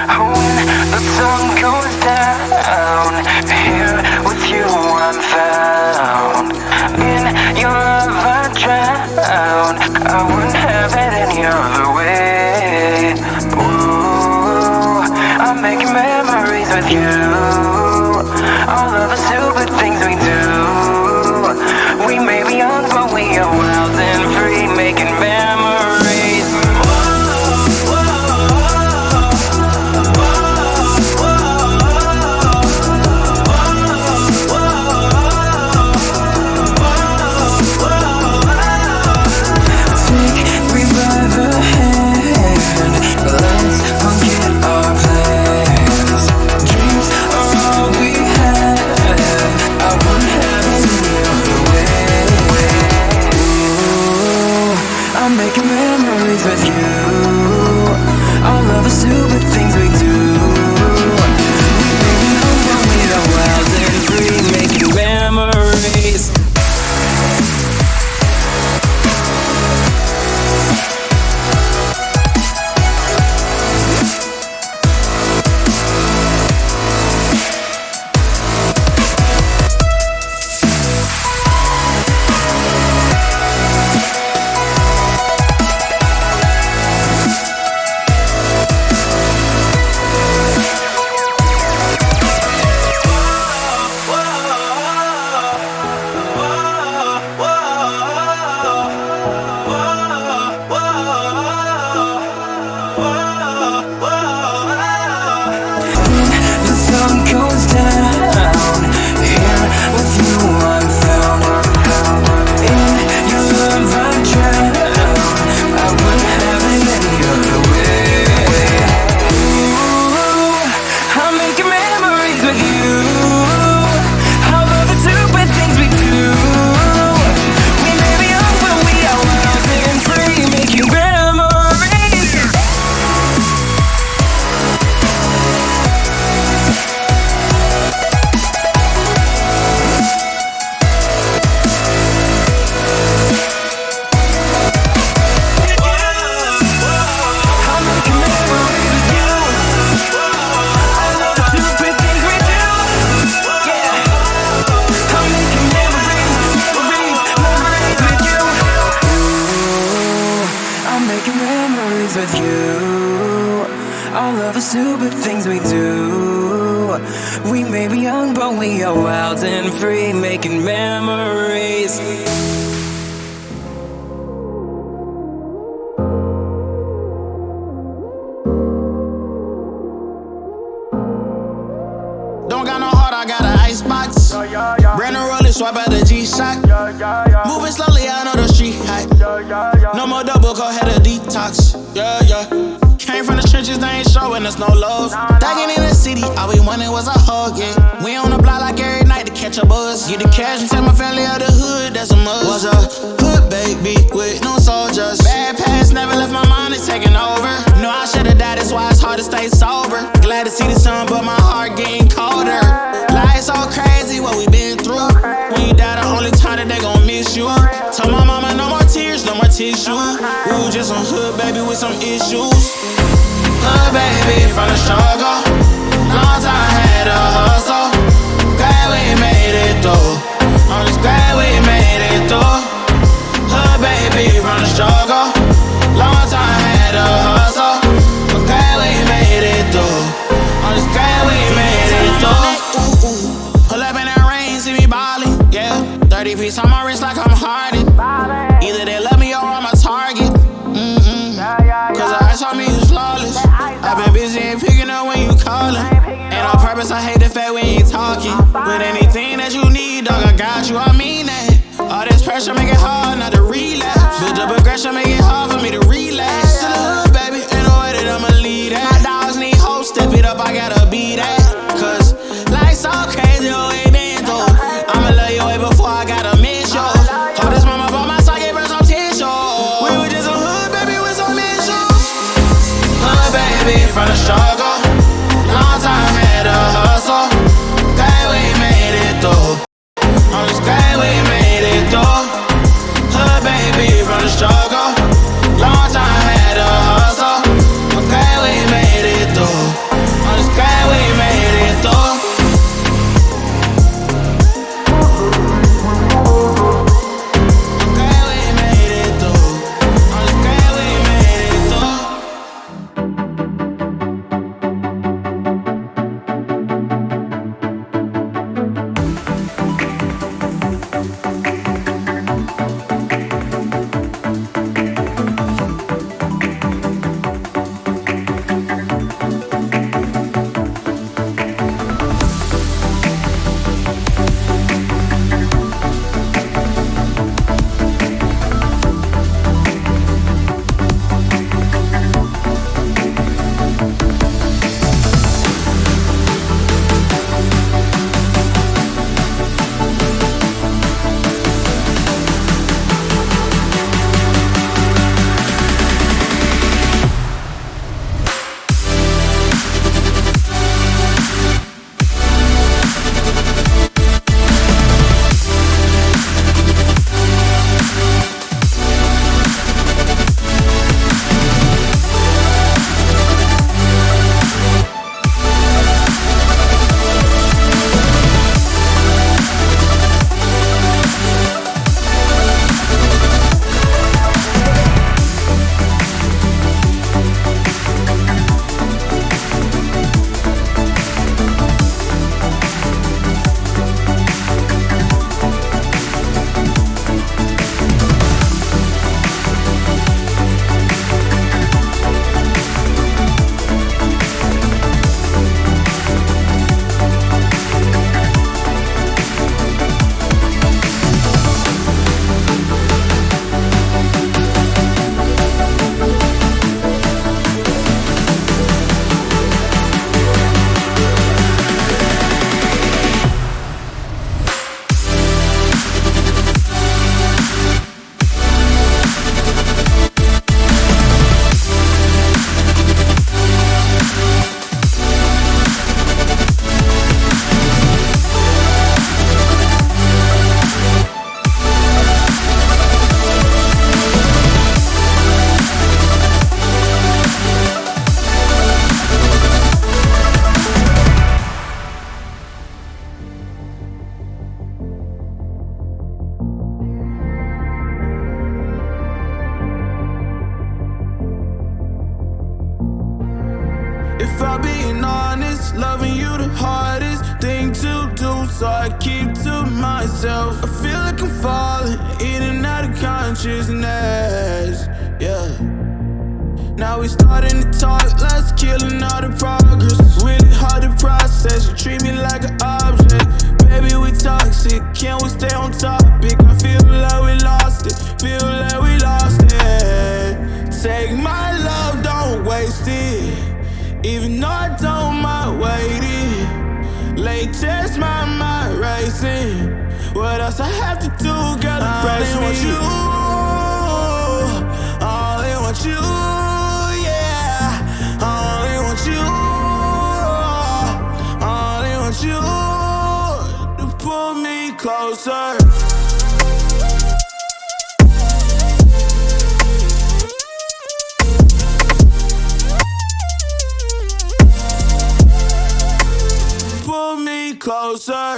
When the sun goes down, here with you I'm found. In your love I drown. I wouldn't have it any other way. Ooh, I'm making memories with you. All of the stupid things we do. We may be young, but we are wild and free, making memories. I'm making memories with you. All of the stupid things we do. We may be young, but we are wild and free, making memories. With you, all of the stupid things we do. We may be young, but we are wild and free, making memories. Don't got no heart, I got an icebox. Brand new roller, swipe at the G-Shock. Moving slowly, I know the street hype. No more double, go ahead of detox. Yeah, yeah. Came from the trenches, they ain't showing us no love. Thugging in the city, all we wanted was a hug, yeah. We on the block like every night to catch a buzz. Get the cash and take my family out the hood, that's a must. Was a hood baby with no soldiers. Bad past never left my mind, it's taking over. No, I should've died, that's why it's hard to stay sober. Glad to see the sun, but my heart getting colder. Life so crazy, what we been through. When you die, the only time that they gon' miss you. Told my mama no more tears, no more tissue. Ooh, just some hood baby with some issues. Hood baby from the struggle. Long time had to hustle. Glad we made it through. I'm just glad we made it through. Hood baby from the struggle. Long time had to hustle. I'm glad we made it through. I'm just glad we made it through. Pull up in that rain, see me ballin', yeah. 30 piece on my wrist like I'm Harden. Either they love me or I'm a target. Cause the ice on me is flawless. I've been busy and picking up when you callin'. And on purpose, I hate the fact we ain't talking. But anything that you need, dog, I got you, I mean that. All this pressure make it hard not to relapse. Build up aggression, make it hard for me to relax. To the hood, baby, ain't no way that I'ma lead that. My dogs need hope, step it up, I gotta be that. Cause life's so crazy, oh, it been through. I'ma love you way before I gotta miss you. Hold this mama by my side, gave her some tissue. We were just a hood, baby, with some issues. Hood, baby, from the struggle. Long time had to hustle. Glad we made it through. I'm just glad we made it through. Hood, baby, from the struggle. Long time had to hustle. I'm glad we made it through. not being honest. Loving you the hardest thing to do, so I keep to myself. I feel like I'm falling in and out of consciousness, yeah. Now we starting to talk, let's killing all the progress. Really hard to process, you treat me like an object. Baby, we toxic, can't we stay on topic? I feel like we lost it, feel like we lost it. Take my love, don't waste it, even though I don't mind waiting. Latest, my mind racing. What else I have to do, girl, to brace me? I only want you, yeah. I only want you, I only want you to pull me closer. Pull me closer.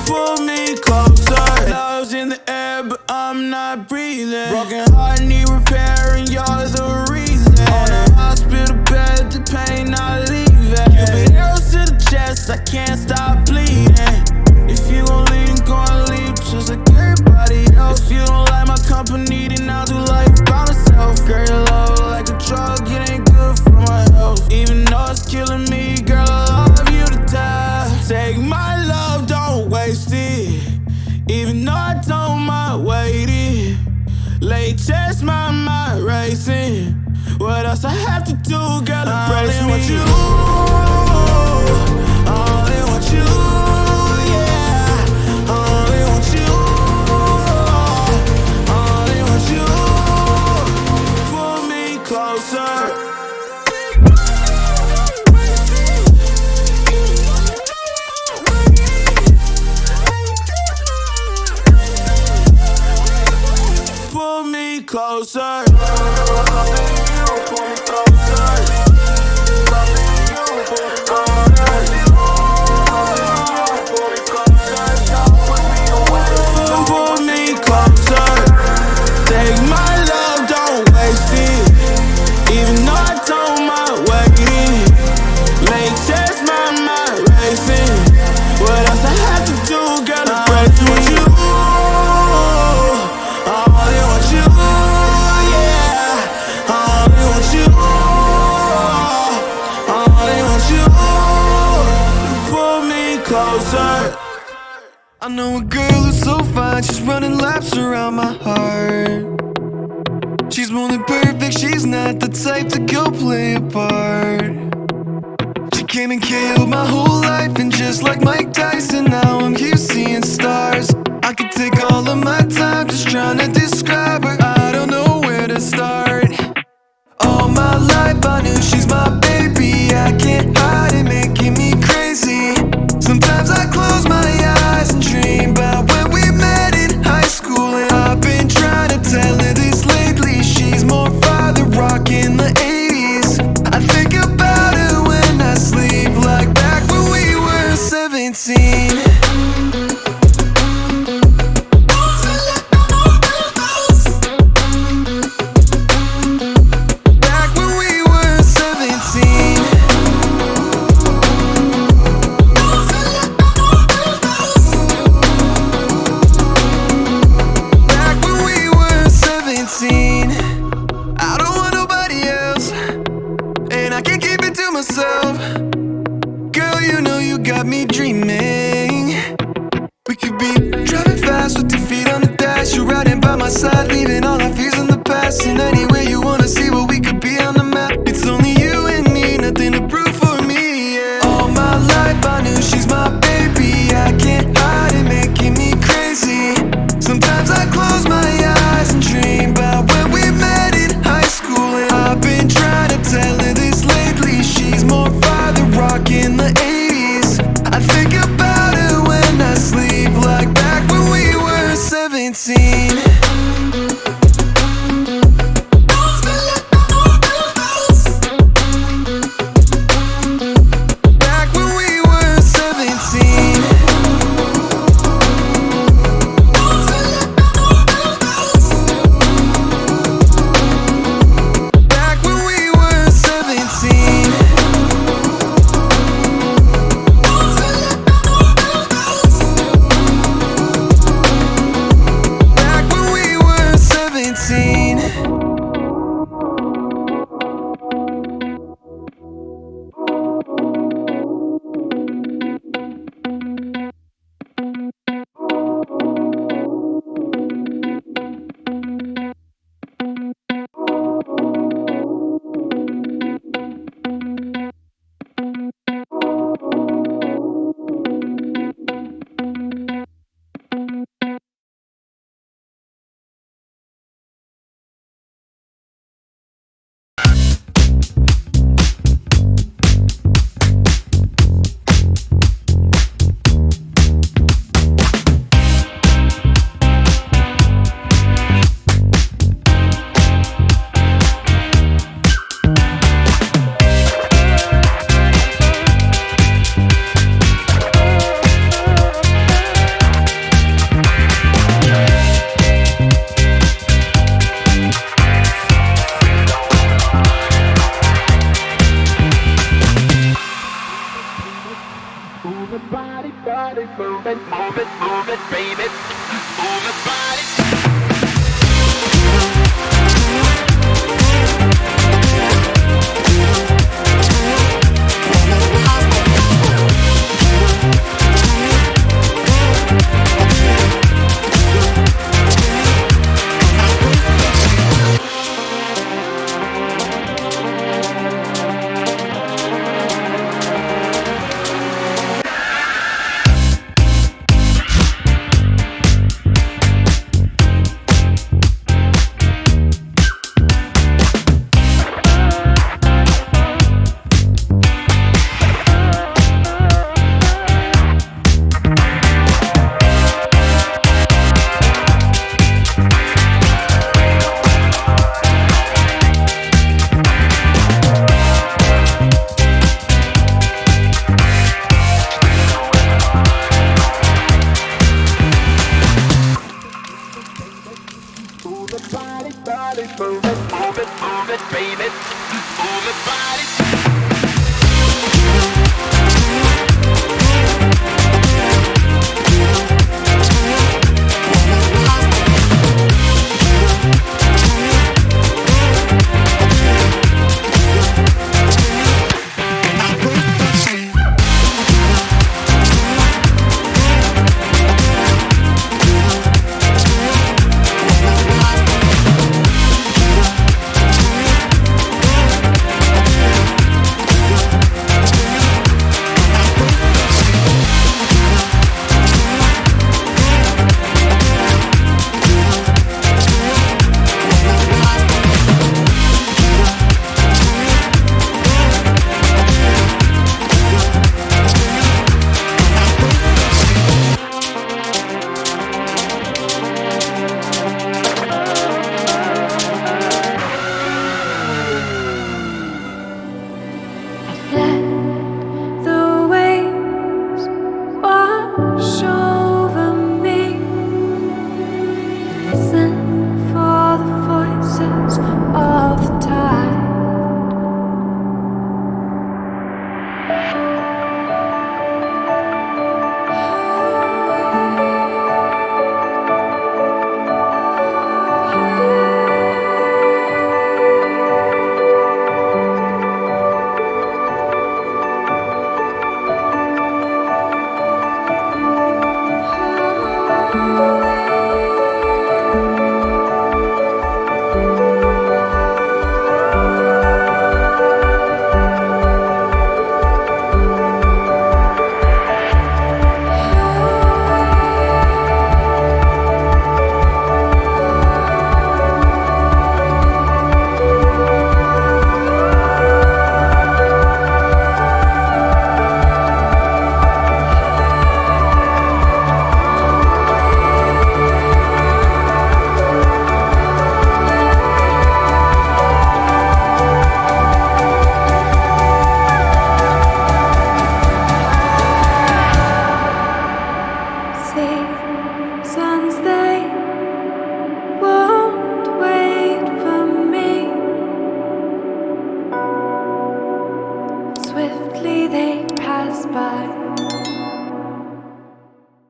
Pull me closer. Love's in the air, but I'm not breathing. Broken heart need repair, and you're the reason. On a hospital bed, the pain not leaving. Cupid arrows to the chest, I can't stop bleeding. If you gon' leave, gon' leave just like everybody else. If you don't like my company, then I'll do life by myself. Girl, your love like a drug, it ain't good for my health. Even though it's killing me, girl, I love you to death. Take my love, don't waste it, even though I don't mind waiting. Latest, my mind racing. What else I have to do, girl, to brace me? I only want you, I only want you, yeah. I only want you, I only want you. Pull me closer. Pull me closer. Pull me closer. Take my love, don't waste it, even though I don't mind waiting. Latest, my mind racing. What else I have to do, girl, to break me? I only want you, yeah. I only want you, I only want you to pull me closer. I know a girl who's so fine, she's running laps around my heart. She's more than perfect, she's not the type to go play a part. She came and killed my whole life, and just like Mike Tyson, now I'm here seeing stars. I could take all of my time just trying to describe her, I don't know where to start. All my life I knew she's my baby, I can't hide it, making me crazy. Sometimes I close my eyes and dream about when we met in high school, and I've been trying to tell her this lately. She's more father rock in the 80s. I think about her when I sleep, like back when we were 17. Back when we were 17. Back when we were 17. I don't want nobody else, and I can't keep it to myself. Girl, you know you got me dreaming. We could be driving fast with your feet on the dash. You're riding by my side, leaving all our fears in the past. And anywhere you wanna see what we could be on the map. It's only you and me, nothing to prove for me, yeah. All my life I knew she's my baby, I can't hide it, making me crazy. Sometimes I close my eyes and dream about when we met in high school, and I've been trying to tell her this lately. She's more father rock in the 80s. I think about her when I sleep, like back when we were 17. it, baby. Move it, body. Move it, baby. Move it, body. Sun's